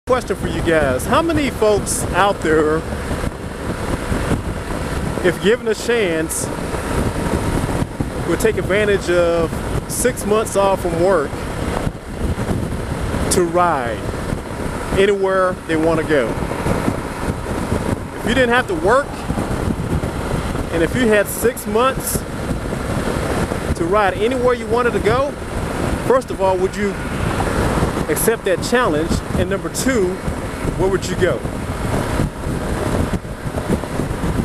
Question for you guys. How many folks out there, if given a chance, would take advantage of 6 months off from work to ride anywhere they want to go? If you didn't have to work, and if you had 6 months to ride anywhere you wanted to go, first of all, would you accept that challenge? And number two, where would you go?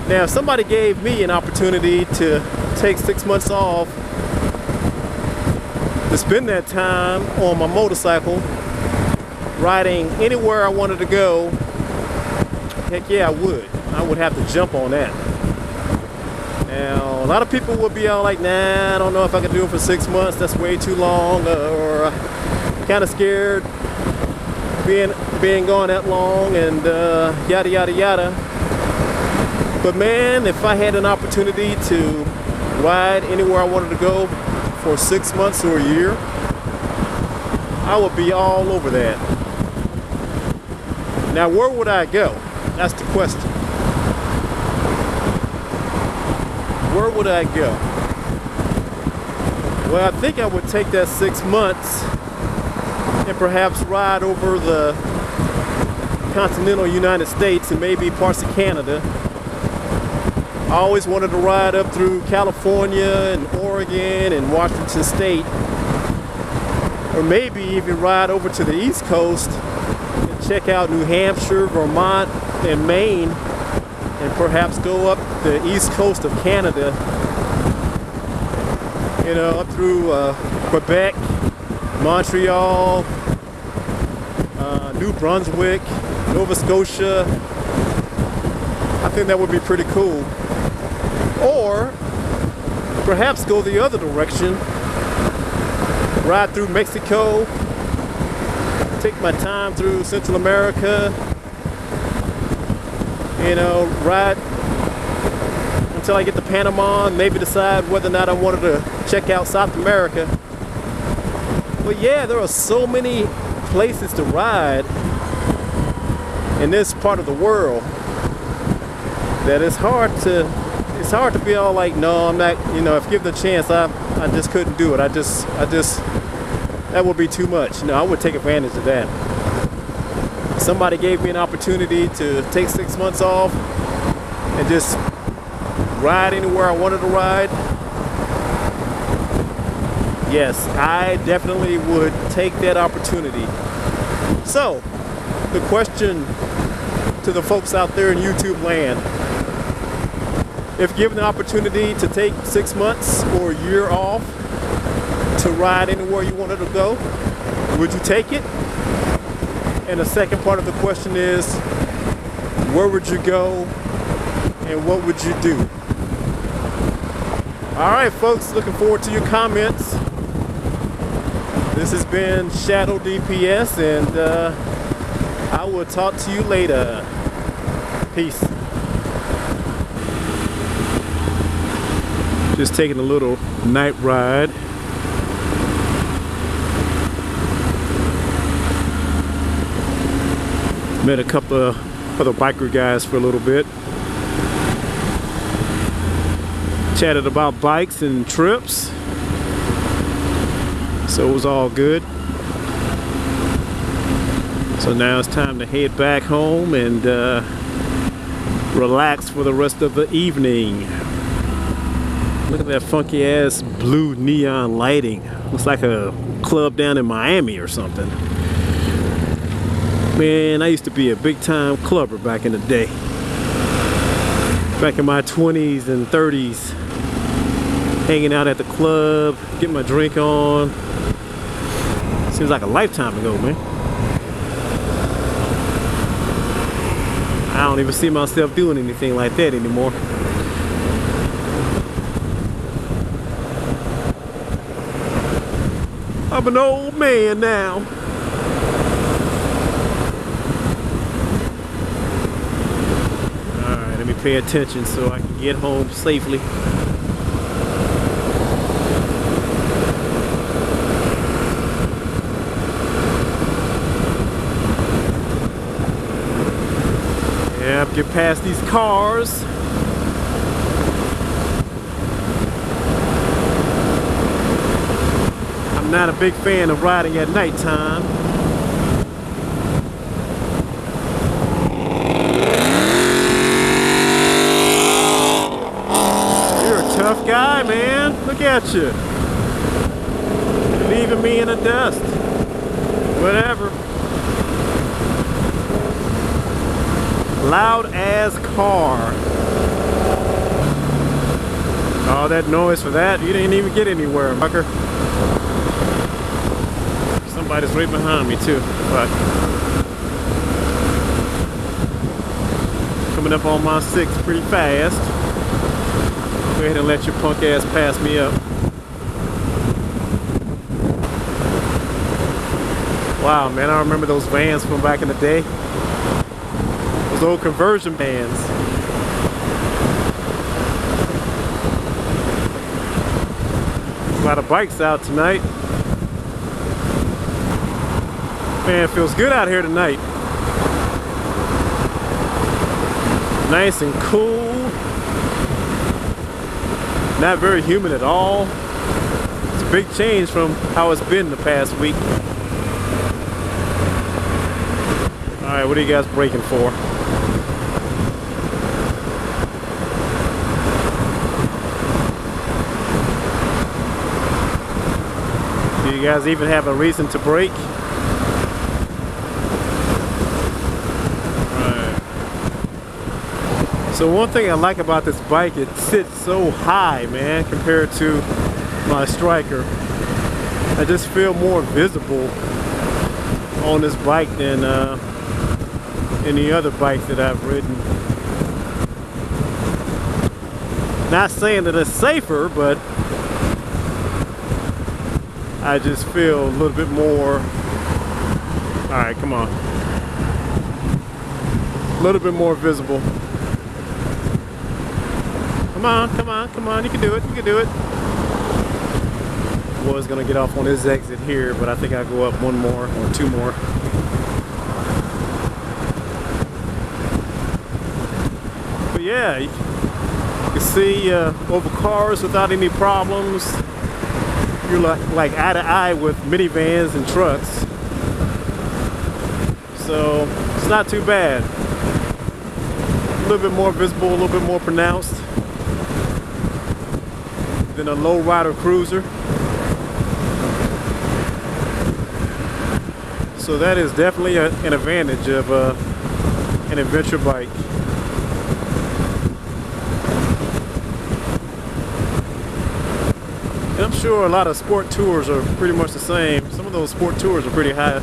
Now, if somebody gave me an opportunity to take 6 months off to spend that time on my motorcycle, riding anywhere I wanted to go, heck yeah, I would. I would have to jump on that. Now, a lot of people would be all like, nah, I don't know if I can do it for 6 months. That's way too long, or kind of scared being gone that long, and yada yada yada. But man, if I had an opportunity to ride anywhere I wanted to go for 6 months or a year, I would be all over that. Now, where would I go? That's the question. Where would I go? Well, I think I would take that 6 months and perhaps ride over the continental United States and maybe parts of Canada. I always wanted to ride up through California and Oregon and Washington State, or maybe even ride over to the East Coast and check out New Hampshire, Vermont, and Maine, and perhaps go up the East Coast of Canada, you know, up through Quebec, Montreal, New Brunswick, Nova Scotia. I think that would be pretty cool. Or perhaps go the other direction, ride through Mexico, take my time through Central America, you know, ride until I get to Panama and maybe decide whether or not I wanted to check out South America. But yeah, there are so many places to ride in this part of the world that it's hard to be all like, no, I'm not, you know, if given the chance, I just couldn't do it. I just that would be too much. No, I would take advantage of that. If somebody gave me an opportunity to take 6 months off and just ride anywhere I wanted to ride, yes, I definitely would take that opportunity. So, the question to the folks out there in YouTube land, if given the opportunity to take 6 months or a year off to ride anywhere you wanted to go, would you take it? And the second part of the question is, where would you go and what would you do? All right, folks, looking forward to your comments. This has been Shadow DPS, and I will talk to you later. Peace. Just taking a little night ride. Met a couple of other biker guys for a little bit. Chatted about bikes and trips. So it was all good. So now it's time to head back home and relax for the rest of the evening. Look at that funky ass blue neon lighting. Looks like a club down in Miami or something. Man, I used to be a big time clubber back in the day. Back in my 20s and 30s. Hanging out at the club, getting my drink on. Seems like a lifetime ago, man. I don't even see myself doing anything like that anymore. I'm an old man now. Alright, let me pay attention so I can get home safely. Have to get past these cars. I'm not a big fan of riding at nighttime. You're a tough guy, man. Look at you. Leaving me in the dust. Whatever. Loud ass car. All that noise for that? You didn't even get anywhere, fucker. Somebody's right behind me too, but coming up on my 6 pretty fast. Go ahead and let your punk ass pass me up. Wow, man, I remember those vans from back in the day. Those old conversion vans. A lot of bikes out tonight. Man, it feels good out here tonight. Nice and cool. Not very humid at all. It's a big change from how it's been the past week. Alright, what are you guys braking for? Do you guys even have a reason to brake? So one thing I like about this bike, it sits so high, man, compared to my Striker. I just feel more visible on this bike than any other bike that I've ridden. Not saying that it's safer, but I just feel a little bit more. Alright, come on. A little bit more visible. Come on, come on, come on, you can do it, you can do it. Was gonna get off on this exit here, but I think I'll go up one more or two more. But yeah, you can see over cars without any problems. You're like eye to eye with minivans and trucks. So it's not too bad. A little bit more visible, a little bit more pronounced than a lowrider cruiser. So that is definitely an advantage of an adventure bike. And I'm sure a lot of sport tours are pretty much the same. Some of those sport tours are pretty high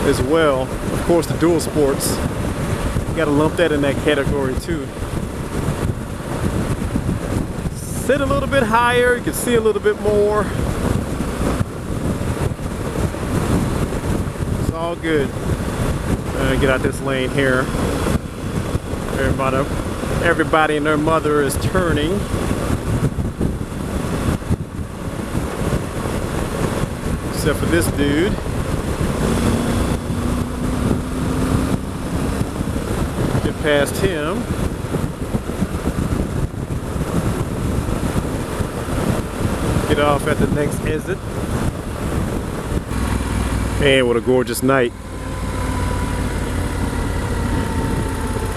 as well. Of course, the dual sports, you gotta lump that in that category too. Sit a little bit higher, you can see a little bit more. It's all good. Get out this lane here. Everybody and their mother is turning. Except for this dude. Get past him. Get off at the next exit. And what a gorgeous night.